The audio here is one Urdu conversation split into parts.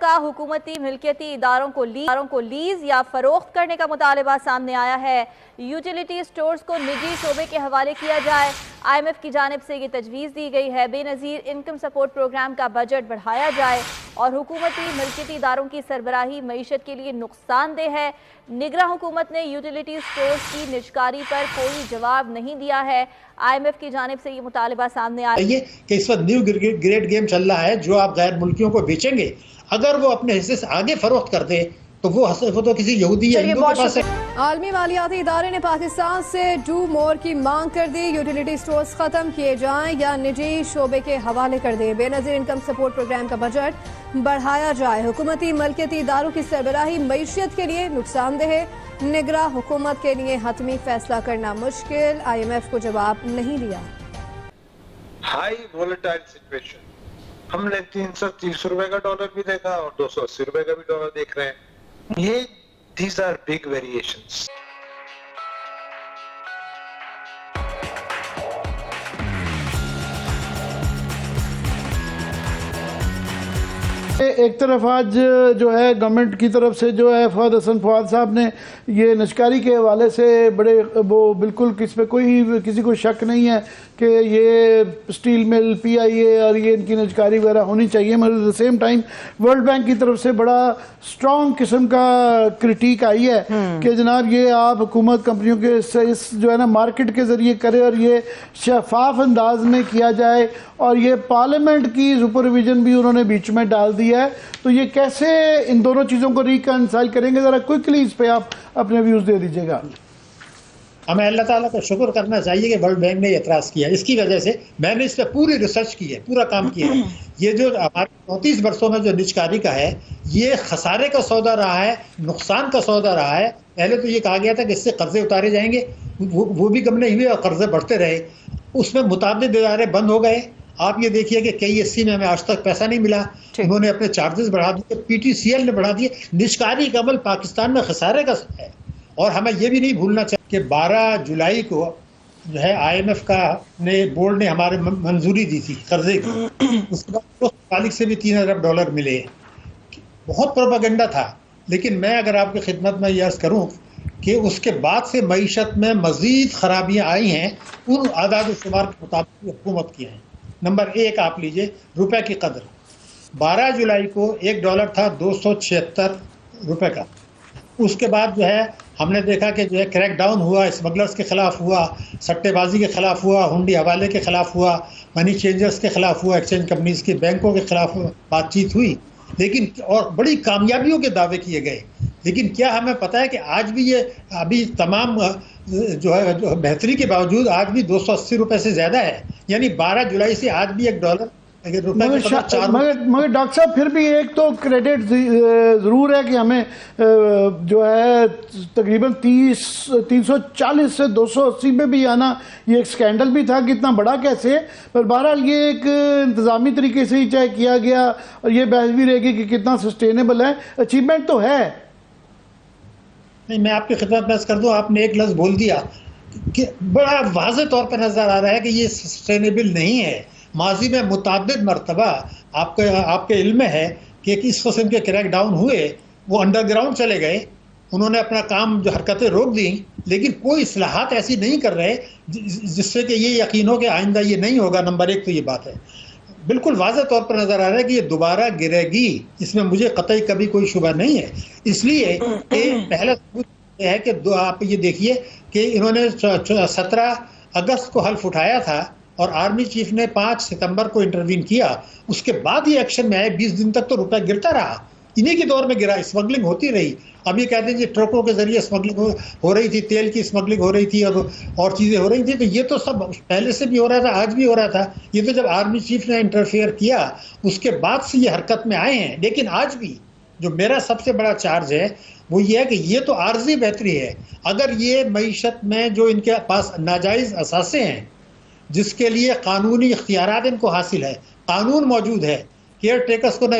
کا حکومتی ملکیتی اداروں کو لیز یا فروخت کرنے کا مطالبہ سامنے آیا ہے۔ یوٹیلیٹی سٹورز کو نجی شعبے کے حوالے کیا جائے۔ IMF کی جانب سے یہ تجویز دی گئی ہے۔ بے نظیر انکم سپورٹ پروگرام کا بجٹ بڑھایا جائے اور حکومتی ملکیتی اداروں کی سربراہی معیشت کے لیے نقصان دہ ہے۔ نگراں حکومت نے یوٹیلیٹی سٹورز کی نجکاری پر کوئی جواب نہیں دیا ہے۔ IMF کی جانب سے یہ مطالبہ سامنے آیا ہے کہ اس وقت نیو گریڈ گیم چل رہا ہے، جو آپ غیر ملکیوں کو بیچیں گے، اگر وہ اپنے حصے سے آگے فروخت کر دے تو وہ تو کسی یہودی یا ہندو کے پاس ہے۔ عالمی مالیاتی ادارے نے پاکستان سے ڈو مور کی مانگ کر دی۔ یوٹیلیٹی سٹورز ختم کیے جائیں یا نجی شعبے کے حوالے کر دیں۔ بے نظیر انکم سپورٹ پروگرام کا بجٹ بڑھایا جائے۔ حکومتی ملکیتی اداروں کی سربراہی معیشت کے لیے نقصان دہ ہے۔ نگراں حکومت کے لیے حتمی فیصلہ کرنا مشکل۔ IMF کو جواب نہیں دیا۔ ہائی وولٹائل سچویشن، ہم نے 330 روپے کا ڈالر بھی دیکھا اور 280 روپے کا بھی ڈالر دیکھ رہے ہیں۔ These are big variations. ایک طرف آج جو ہے گورنمنٹ کی طرف سے جو ہے فواد حسن فواد صاحب نے یہ نجکاری کے حوالے سے بڑے وہ بالکل کسی کو شک نہیں ہے کہ یہ سٹیل مل PIA اور یہ ان کی نجکاری وغیرہ ہونی چاہیے، مگر at the same time World Bank کی طرف سے بڑا اسٹرانگ قسم کا کرٹیک آئی ہے کہ جناب یہ آپ حکومت کمپنیوں کے اس جو ہے نا مارکیٹ کے ذریعے کرے اور یہ شفاف انداز میں کیا جائے، اور یہ پارلیمنٹ کی سپرویژن بھی انہوں نے بیچ میں ڈال دی ہے۔ تو یہ کیسے ان دونوں چیزوں کو ریکنسائل کریں گے؟ ذرا کوئکلی اس پہ آپ اپنے ویوز دے دیجیے گا۔ ہمیں اللہ تعالیٰ کو شکر کرنا چاہیے کہ ورلڈ بینک نے اعتراض کیا۔ اس کی وجہ سے میں نے اس پہ پوری ریسرچ کی ہے، پورا کام کیا ہے۔ یہ جو ہمارے 34 برسوں میں جو نجکاری کا ہے، یہ خسارے کا سودا رہا ہے، نقصان کا سودا رہا ہے۔ پہلے تو یہ کہا گیا تھا کہ اس سے قرضے اتارے جائیں گے، وہ بھی کم نہیں ہوئے اور قرضے بڑھتے رہے۔ اس میں متعدد ادارے بند ہو گئے۔ آپ یہ دیکھیے کہ KSC میں ہمیں آج تک پیسہ نہیں ملا، انہوں نے اپنے چارجز بڑھا دیے، PTCL نے بڑھا دیے۔ نجکاری کا عمل پاکستان میں خسارے کا ہے، اور ہمیں یہ بھی نہیں بھولنا چاہیے کہ 12 جولائی کو جو ہے IMF نے بورڈ نے ہمارے منظوری دی تھی قرضے کی، اس کے بعد اس مالک سے بھی 3 ارب ڈالر ملے۔ بہت پروپیگنڈا تھا، لیکن میں اگر آپ کی خدمت میں یہ عرض کروں کہ اس کے بعد سے معیشت میں مزید خرابیاں آئی ہیں، ان اعداد و شمار کے مطابق حکومت کی ہیں۔ نمبر 1 آپ لیجئے روپے کی قدر۔ 12 جولائی کو $1 تھا 276 روپے کا۔ اس کے بعد جو ہے ہم نے دیکھا کہ جو ہے کریک ڈاؤن ہوا، اسمگلرز کے خلاف ہوا، سٹے بازی کے خلاف ہوا، ہنڈی حوالے کے خلاف ہوا، منی چینجرز کے خلاف ہوا، ایکسچینج کمپنیز کے بینکوں کے خلاف بات چیت ہوئی، لیکن اور بڑی کامیابیوں کے دعوے کیے گئے۔ لیکن کیا ہمیں پتہ ہے کہ آج بھی یہ ابھی تمام جو ہے بہتری کے باوجود آج بھی 280 روپے سے زیادہ ہے، یعنی 12 جولائی سے آج بھی $1 مگر ڈاکٹر صاحب پھر بھی ایک تو کریڈٹ ضرور ہے کہ ہمیں جو ہے تقریباً 340 سے 280 میں بھی آنا یہ ایک سکینڈل بھی تھا کہ اتنا بڑا کیسے، پر بہرحال یہ ایک انتظامی طریقے سے ہی چاہے کیا گیا، اور یہ بحث بھی رہے گی کہ کتنا سسٹینیبل ہے۔ اچیومنٹ تو ہے۔ نہیں، میں آپ کی خدمت میں عرض کر دوں، آپ نے ایک لفظ بول دیا کہ بڑا واضح طور پر نظر آ رہا ہے کہ یہ سسٹینیبل نہیں ہے۔ ماضی میں متعدد مرتبہ آپ کے علم میں ہے کہ اس قسم کے کریک ڈاؤن ہوئے، وہ انڈر گراؤنڈ چلے گئے، انہوں نے اپنا کام جو حرکتیں روک دیں، لیکن کوئی اصلاحات ایسی نہیں کر رہے جس سے کہ یہ یقین ہو کہ آئندہ یہ نہیں ہوگا۔ نمبر 1 تو یہ بات ہے، بالکل واضح طور پر نظر آ رہا ہے کہ یہ دوبارہ گرے گی، اس میں مجھے قطعی کبھی کوئی شبہ نہیں ہے۔ اس لیے کہ پہلا ثبوت یہ ہے کہ آپ یہ دیکھیے کہ انہوں نے 17 اگست کو حلف اٹھایا تھا اور آرمی چیف نے 5 ستمبر کو انٹروین کیا، اس کے بعد یہ ایکشن میں آئے۔ 20 دن تک تو روپے گرتا رہا، انہی کے دور میں گرا، اسمگلنگ ہوتی رہی۔ اب یہ کہتے ہیں کہ ٹرکوں کے ذریعے اسمگلنگ ہو رہی تھی، تیل کی اسمگلنگ ہو رہی تھی اور چیزیں ہو رہی تھیں، تو یہ تو سب پہلے سے بھی ہو رہا تھا، آج بھی ہو رہا تھا۔ یہ تو جب آرمی چیف نے انٹرفیئر کیا اس کے بعد سے یہ حرکت میں آئے ہیں۔ لیکن آج بھی جو میرا سب سے بڑا چارج ہے وہ یہ ہے کہ یہ تو عارضی بہتری ہے۔ اگر یہ معیشت میں جو ان کے پاس ناجائز اثاثے ہیں جس کے لیے قانونی اختیارات ان کو حاصل ہے، قانون موجود ہے، کیئر ٹیکرز کو نہ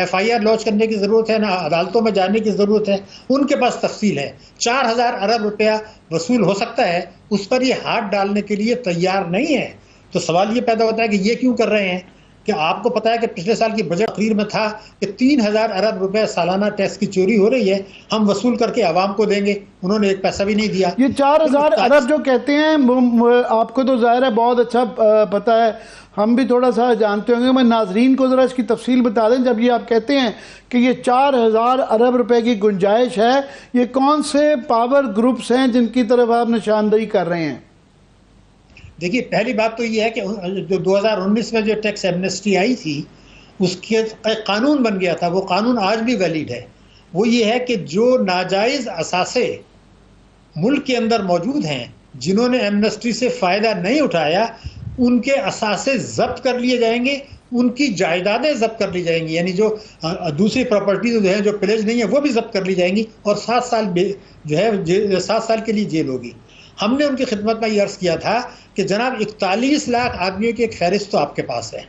FIR لانچ کرنے کی ضرورت ہے، نہ عدالتوں میں جانے کی ضرورت ہے، ان کے پاس تفصیل ہے۔ 4000 ارب روپیہ وصول ہو سکتا ہے، اس پر یہ ہاتھ ڈالنے کے لیے تیار نہیں ہے۔ تو سوال یہ پیدا ہوتا ہے کہ یہ کیوں کر رہے ہیں؟ کہ آپ کو پتا ہے کہ پچھلے سال کی بجٹ تقریر میں تھا کہ 3000 ارب روپے سالانہ ٹیکس کی چوری ہو رہی ہے، ہم وصول کر کے عوام کو دیں گے. انہوں نے ایک پیسہ بھی نہیں دیا. یہ 4000 ارب جو کہتے ہیں آپ کو تو ظاہر ہے بہت اچھا پتہ ہے، ہم بھی تھوڑا سا جانتے ہوں گے. میں ناظرین کو ذرا اس کی تفصیل بتا دیں. جب یہ آپ کہتے ہیں کہ یہ 4000 ارب روپے کی گنجائش ہے، یہ کون سے پاور گروپس ہیں جن کی طرف آپ نشاندہی کر رہے ہیں؟ دیکھیے، پہلی بات تو یہ ہے کہ جو 2019 میں جو ٹیکس ایمنسٹی آئی تھی اس کے قانون بن گیا تھا، وہ قانون آج بھی ویلڈ ہے. وہ یہ ہے کہ جو ناجائز اثاثے ملک کے اندر موجود ہیں، جنہوں نے ایمنسٹی سے فائدہ نہیں اٹھایا، ان کے اثاثے ضبط کر لیے جائیں گے، ان کی جائیدادیں ضبط کر لی جائیں گی، یعنی جو دوسری پراپرٹیز جو ہیں جو پلیج نہیں ہے وہ بھی ضبط کر لی جائیں گی، اور 7 سال جو ہے 7 سال کے لیے جیل ہوگی. ہم نے ان کی خدمت میں یہ عرض کیا تھا کہ جناب 41 لاکھ آدمیوں کی ایک فہرست تو آپ کے پاس ہے،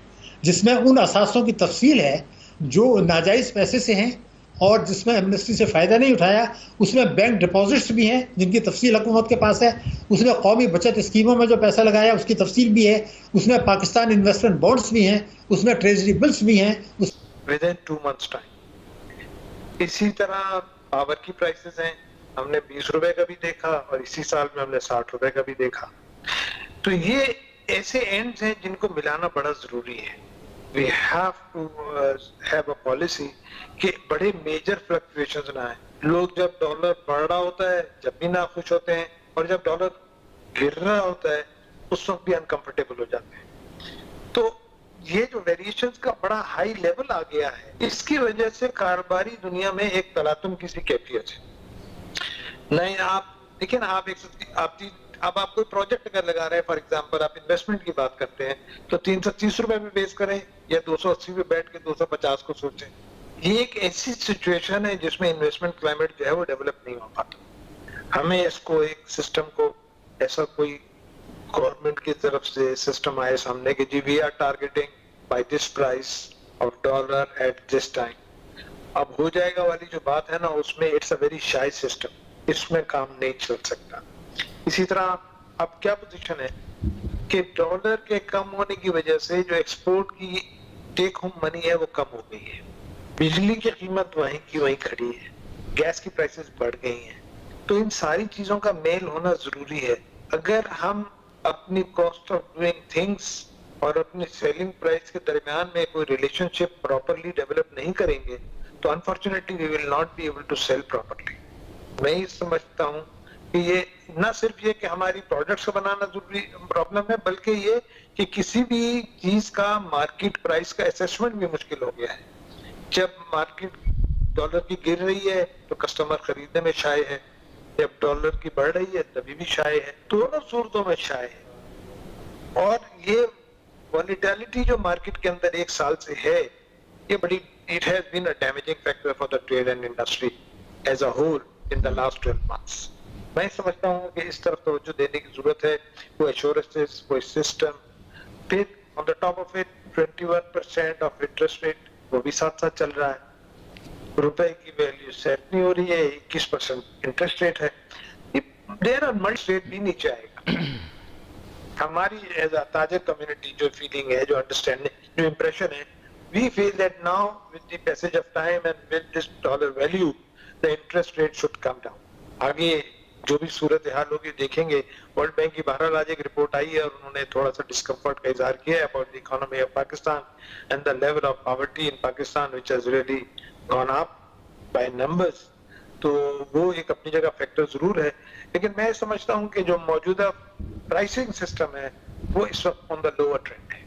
جس میں ان اثاثوں کی تفصیل ہے جو ناجائز پیسے سے ہیں اور جس میں ایمنسٹی سے فائدہ نہیں اٹھایا. اس میں بینک ڈپازٹس بھی ہیں جن کی تفصیل حکومت کے پاس ہے. اس میں قومی بچت اسکیموں میں جو پیسہ لگایا اس کی تفصیل بھی ہے. اس میں پاکستان انویسٹمنٹ بانڈز بھی ہیں. اس میں ٹریجری بلز بھی ہیں. within 2 months time. اسی طرح پاور کی پرائسز ہیں، ہم نے 20 روپے کا بھی دیکھا اور اسی سال میں ہم نے 60 روپے کا بھی دیکھا. تو یہ ایسے اینڈز ہیں جن کو ملانا بڑا ضروری ہے. We have to have a policy کہ بڑے میجر فلکچویشنز نہ آئیں. لوگ جب ڈالر بڑھ رہا ہوتا ہے جب بھی ناخوش ہوتے ہیں، اور جب ڈالر گر رہا ہوتا ہے اس وقت بھی انکمفرٹیبل ہو جاتے ہیں. تو یہ جو ویریشنز کا بڑا ہائی لیول آ گیا ہے، اس کی وجہ سے کاروباری دنیا میں ایک تلاطم کی سی کیفیت ہے. نہیں آپ دیکھیں نا، اب آپ کوئی پروجیکٹ اگر لگا رہے ہیں، فار ایگزامپل آپ انویسٹمنٹ کی بات کرتے ہیں، تو 330 روپے میں بیس کریں یا 280 پہ بیٹھ کے 250 کو سوچیں. یہ ایک ایسی سچویشن ہے جس میں انویسٹمنٹ کلائمیٹ جو ہے وہ ڈیولپ نہیں ہو پاتا. ہمیں اس کو ایک سسٹم کو ایسا کوئی گورنمنٹ کی طرف سے سسٹم آئے سامنے کہ جی we are targeting by this price of dollar at this time. اب ہو جائے گا والی جو بات ہے نا، اس میں it's a very shy system, اس میں کام نہیں چل سکتا. اسی طرح اب کیا پوزیشن ہے کہ ڈالر کے کم ہونے کی وجہ سے جو ایکسپورٹ کی ٹیک ہوم منی ہے وہ کم ہو گئی ہے. بجلی کی قیمت وہیں کی وہیں کھڑی ہے، گیس کی پرائسز بڑھ گئی ہیں. تو ان ساری چیزوں کا میل ہونا ضروری ہے. اگر ہم اپنی کاسٹ آف ڈوئنگ تھنگس اور اپنی سیلنگ پرائس کے درمیان میں کوئی ریلیشن شپ پراپرلی ڈیولپ نہیں کریں گے تو unfortunately we will not be able to sell properly. میں یہ سمجھتا ہوں کہ یہ نہ صرف یہ کہ ہماری پروڈکٹس کو بنانا ضروری پرابلم ہے، بلکہ یہ کہ کسی بھی چیز کا مارکیٹ پرائس کا اسیسمنٹ بھی مشکل ہو گیا ہے. جب مارکیٹ ڈالر کی گر رہی ہے تو کسٹمر خریدنے میں شائع ہے، جب ڈالر کی بڑھ رہی ہے تبھی بھی شائع ہے. دونوں صورتوں میں شائع ہے. اور یہ والیٹیلٹی جو مارکیٹ کے اندر ایک سال سے ہے، یہ بڑی it has been a damaging factor for the trade and industry as a whole in the last 12 months. میں سمجھتا ہوں کہ اس طرف توجہ دینے کی ضرورت ہے. کوئی ایشورنسز، کوئی سسٹم، پھر on the top of it 21% of interest rate وہ بھی ساتھ ساتھ چل رہا ہے. روپے کی ویلیو سیٹ نہیں ہو رہی ہے، 21% انٹرسٹ ریٹ ہے. دیر آر ملٹی ریٹ بھی نیچے آئے گا. ہماری ایز اے تاجر کمیونٹی جو فیلنگ ہے، جو انڈرسٹینڈنگ، جو امپریشن ہے، we feel that now with the passage of time and with this dollar value the interest rate should come down. آگے جو بھی صورتحال ہوگی دیکھیں گے. ورلڈ بینک کی بہرحال آج ایک رپورٹ آئی ہے اور انہوں نے تھوڑا سا ڈسکمفرٹ کا اظہار کیا ہے about the economy of Pakistan and the level of poverty in Pakistan which has really gone up by numbers. تو وہ ایک اپنی جگہ فیکٹر ضرور ہے، لیکن میں سمجھتا ہوں کہ جو موجودہ پرائسنگ سسٹم ہے وہ اس وقت on the lower trend ہے.